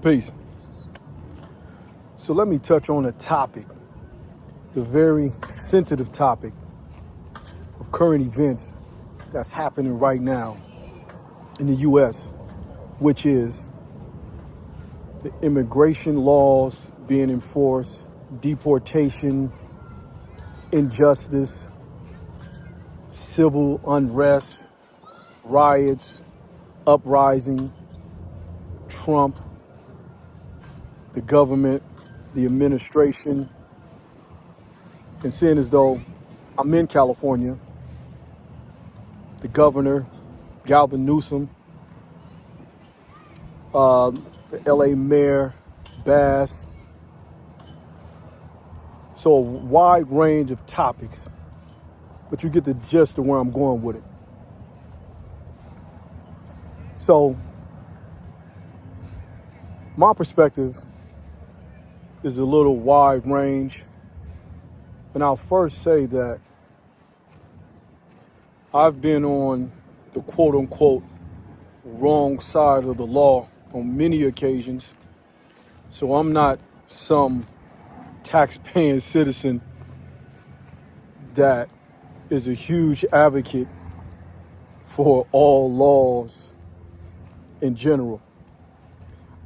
Peace. So let me touch on a topic, the very sensitive topic of current events that's happening right now in the U.S., which is the immigration laws being enforced, deportation, injustice, civil unrest, riots, uprising, Trump, the government, the administration, and seeing as though I'm in California, the governor, Galvin Newsom, the LA mayor, Bass. So a wide range of topics, but you get the gist of where I'm going with it. So my perspective is a little wide range. And I'll first say that I've been on the quote unquote wrong side of the law on many occasions. So I'm not some tax-paying citizen that is a huge advocate for all laws in general.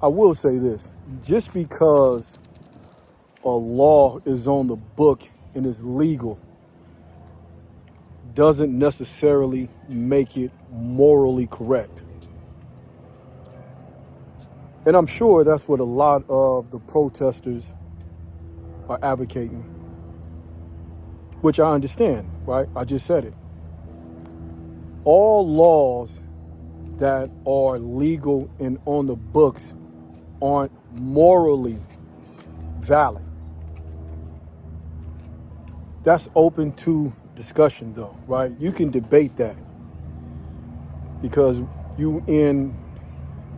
I will say this, just because a law is on the book and is legal doesn't necessarily make it morally correct. And I'm sure that's what a lot of the protesters are advocating, which I understand, right? I just said it. All laws that are legal and on the books aren't morally valid. That's open to discussion though, right? You can debate that because you in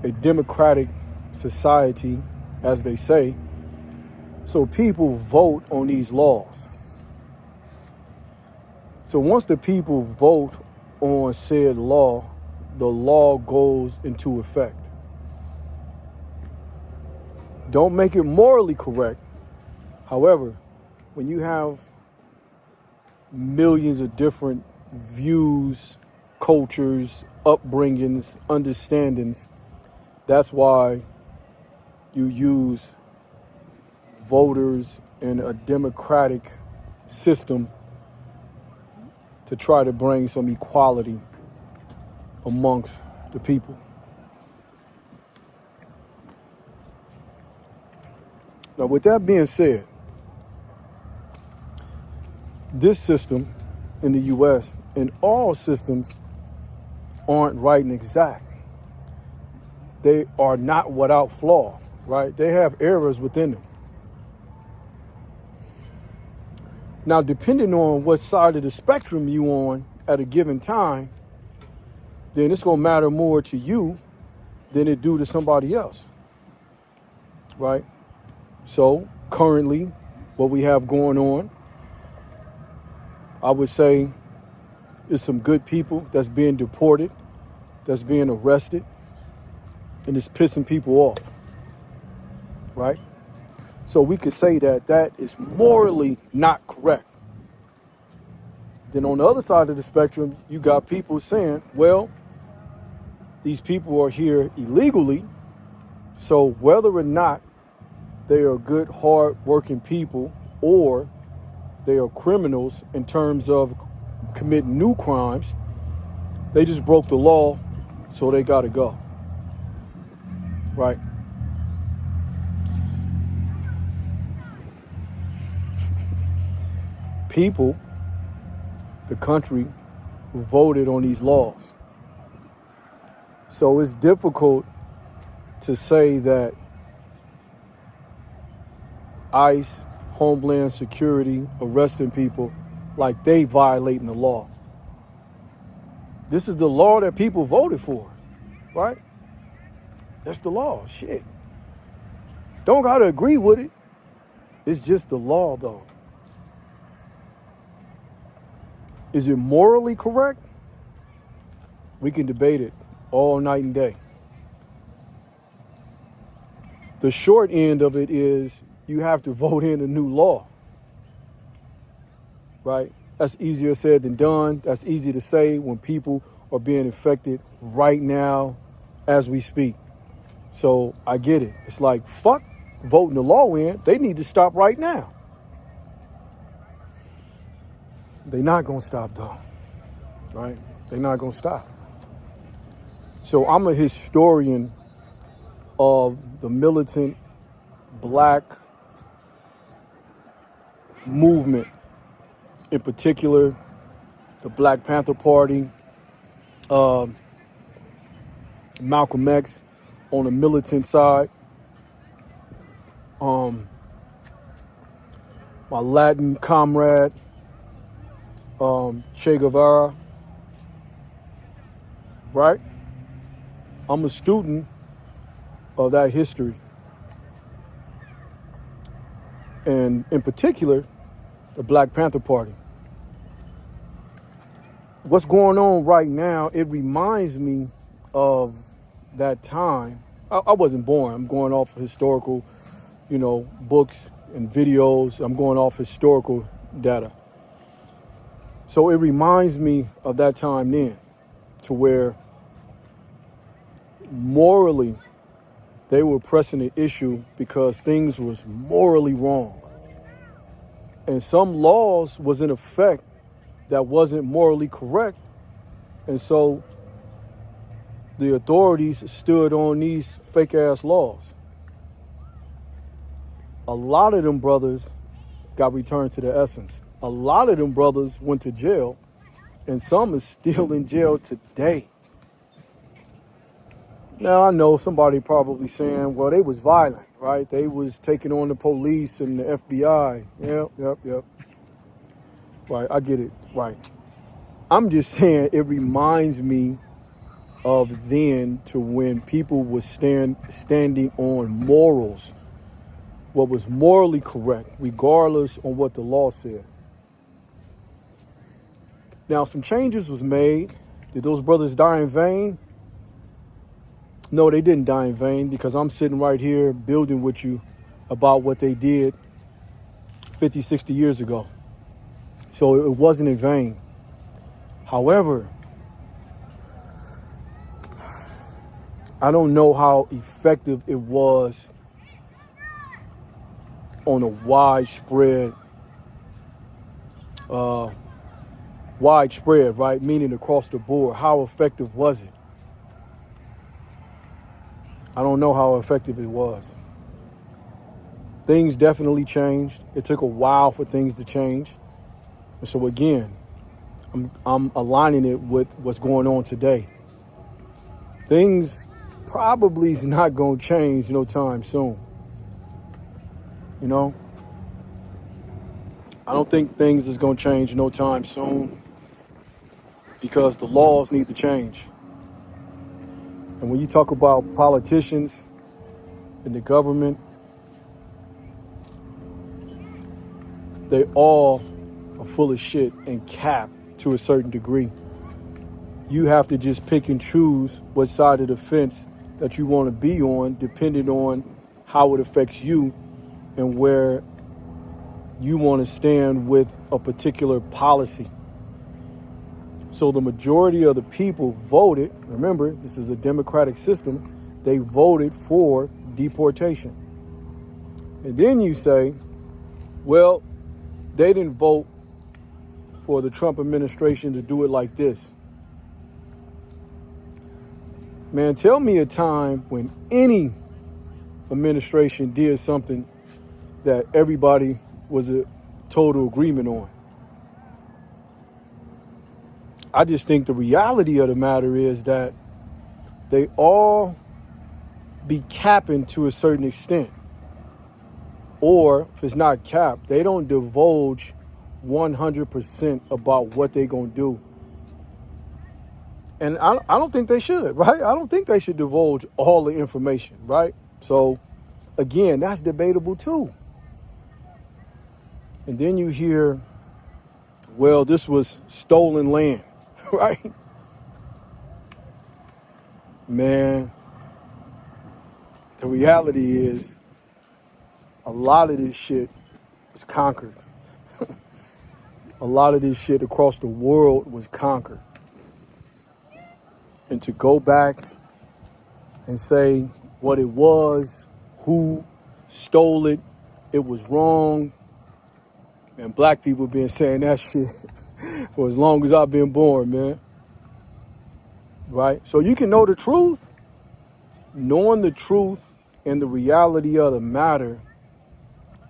a democratic society, as they say, so people vote on these laws. So once the people vote on said law, the law goes into effect. Don't make it morally correct. However, when you have millions of different views, cultures, upbringings, understandings, that's why you use voters in a democratic system to try to bring some equality amongst the people. Now, with that being said, this system in the U.S. and all systems aren't right and exact. They are not without flaw, right? They have errors within them. Now, depending on what side of the spectrum you on at a given time, then it's going to matter more to you than it do to somebody else, right? So currently, what we have going on, I would say, is some good people that's being deported, that's being arrested, and it's pissing people off, right? So we could say that that is morally not correct. Then on the other side of the spectrum, you got people saying, well, these people are here illegally, so whether or not they are good, hard-working people or they are criminals in terms of committing new crimes, they just broke the law, so they got to go, right? People, the country, voted on these laws. So it's difficult to say that ICE, Homeland Security, arresting people like they violating the law. This is the law that people voted for, right? That's the law, shit. Don't gotta agree with it. It's just the law, though. Is it morally correct? We can debate it all night and day. The short end of it is you have to vote in a new law, right? That's easier said than done. That's easy to say when people are being affected right now as we speak. So I get it. It's like, fuck voting the law in. They need to stop right now. They're not going to stop, though, right? They're not going to stop. So I'm a historian of the militant black movement, in particular, the Black Panther Party, Malcolm X on the militant side, my Latin comrade, Che Guevara, right? I'm a student of that history. And in particular, the Black Panther Party. What's going on right now, it reminds me of that time. I wasn't born. I'm going off historical, books and videos. I'm going off historical data. So it reminds me of that time then, to where morally they were pressing the issue because things was morally wrong. And some laws was in effect that wasn't morally correct. And so the authorities stood on these fake ass laws. A lot of them brothers got returned to the essence. A lot of them brothers went to jail, and some is still in jail today. Now, I know somebody probably saying, well, they was violent, right? They was taking on the police and the FBI. Yep. Right, I get it, right. I'm just saying it reminds me of then to when people was standing on morals, what was morally correct, regardless on what the law said. Now, some changes was made. Did those brothers die in vain? No, they didn't die in vain, because I'm sitting right here building with you about what they did 50, 60 years ago. So it wasn't in vain. However, I don't know how effective it was on a widespread, right? Meaning across the board. How effective was it? I don't know how effective it was. Things definitely changed. It took a while for things to change. And so again, I'm aligning it with what's going on today. Things probably is not going to change no time soon. I don't think things is going to change no time soon, because the laws need to change. And when you talk about politicians and the government, they all are full of shit and cap to a certain degree. You have to just pick and choose what side of the fence that you want to be on, depending on how it affects you and where you want to stand with a particular policy. So the majority of the people voted, remember, this is a democratic system, they voted for deportation. And then you say, well, they didn't vote for the Trump administration to do it like this. Man, tell me a time when any administration did something that everybody was a total agreement on. I just think the reality of the matter is that they all be capping to a certain extent. Or if it's not capped, they don't divulge 100% about what they're going to do. And I don't think they should, right? I don't think they should divulge all the information, right? So, again, that's debatable too. And then you hear, well, this was stolen land, right? Man, The reality is a lot of this shit was conquered. A lot of this shit across the world was conquered. And to go back and say what it was, who stole it, it was wrong. And black people been saying that shit for as long as I've been born, man. Right? So you can know the truth. Knowing the truth and the reality of the matter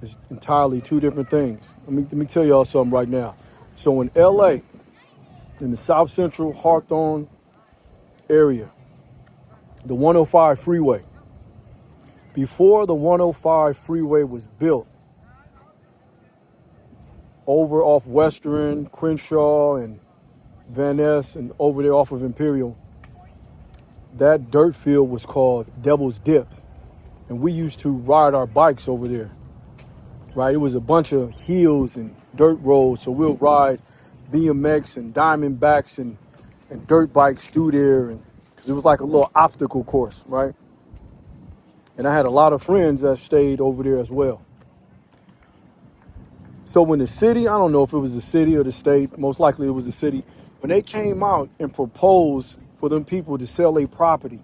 is entirely two different things. Let me tell y'all something right now. So in LA, in the South Central Hawthorne area, the 105 freeway, before the 105 freeway was built, over off Western, Crenshaw, and Van Ness, and over there off of Imperial, that dirt field was called Devil's Dips. And we used to ride our bikes over there, right? It was a bunch of hills and dirt roads, so we'll ride BMX and Diamondbacks and dirt bikes through there, and because it was like a little obstacle course, right? And I had a lot of friends that stayed over there as well. So when the city, I don't know if it was the city or the state, most likely it was the city, when they came out and proposed for them people to sell their property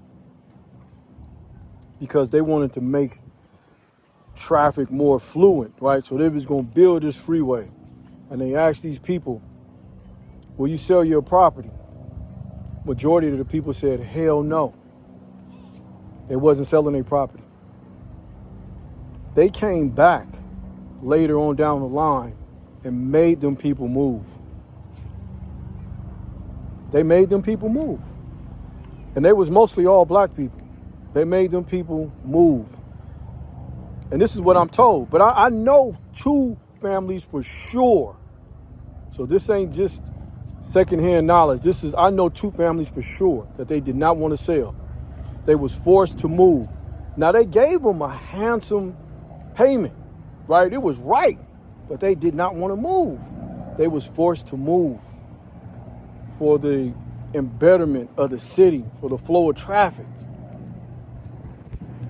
because they wanted to make traffic more fluent, right? So they was going to build this freeway. And they asked these people, will you sell your property? Majority of the people said, hell no. They wasn't selling their property. They came back later on down the line and made them people move. They made them people move. And they was mostly all black people. They made them people move. And this is what I'm told. But I know two families for sure. So this ain't just secondhand knowledge. I know two families for sure that they did not want to sell. They was forced to move. Now they gave them a handsome payment, right? It was right, but they did not want to move. They was forced to move for the embetterment of the city, for the flow of traffic.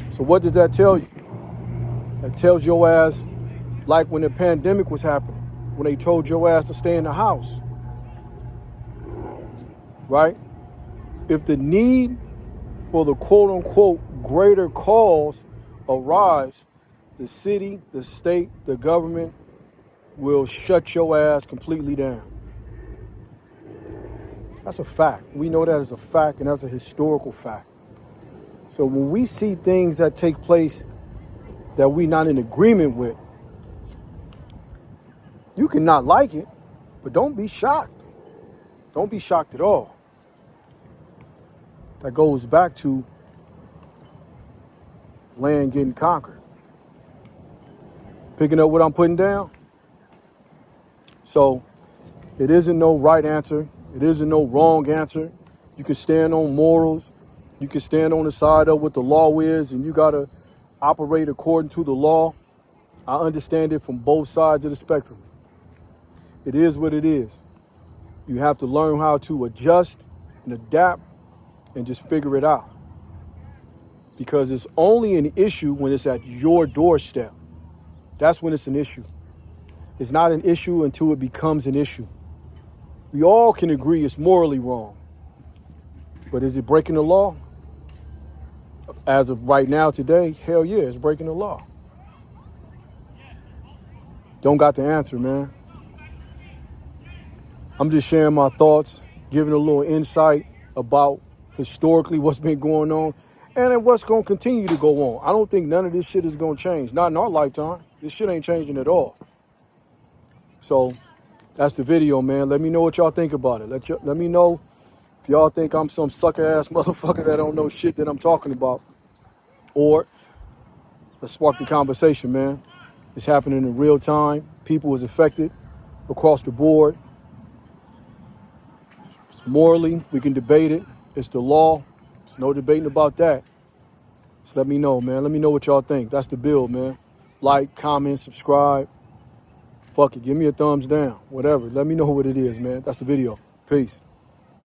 So what does that tell you? That tells your ass, like when the pandemic was happening, when they told your ass to stay in the house, right? If the need for the quote unquote greater cause arrives, the city, the state, the government will shut your ass completely down. That's a fact. We know that as a fact, and that's a historical fact. So when we see things that take place that we're not in agreement with, you can not like it, but don't be shocked. Don't be shocked at all. That goes back to land getting conquered. Picking up what I'm putting down? So it isn't no right answer. It isn't no wrong answer. You can stand on morals. You can stand on the side of what the law is, and you got to operate according to the law. I understand it from both sides of the spectrum. It is what it is. You have to learn how to adjust and adapt and just figure it out. Because it's only an issue when it's at your doorstep. That's when it's an issue. It's not an issue until it becomes an issue. We all can agree it's morally wrong. But is it breaking the law? As of right now, today, hell yeah, it's breaking the law. Don't got the answer, man. I'm just sharing my thoughts, giving a little insight about historically what's been going on and what's going to continue to go on. I don't think none of this shit is going to change. Not in our lifetime. This shit ain't changing at all. So that's the video, man. Let me know what y'all think about it. Let me know if y'all think I'm some sucker-ass motherfucker that don't know shit that I'm talking about. Or let's spark the conversation, man. It's happening in real time. People is affected across the board. Morally, we can debate it. It's the law. There's no debating about that. Just let me know, man. Let me know what y'all think. That's the build, man. Like, comment, subscribe. Fuck it. Give me a thumbs down. Whatever. Let me know what it is, man. That's the video. Peace.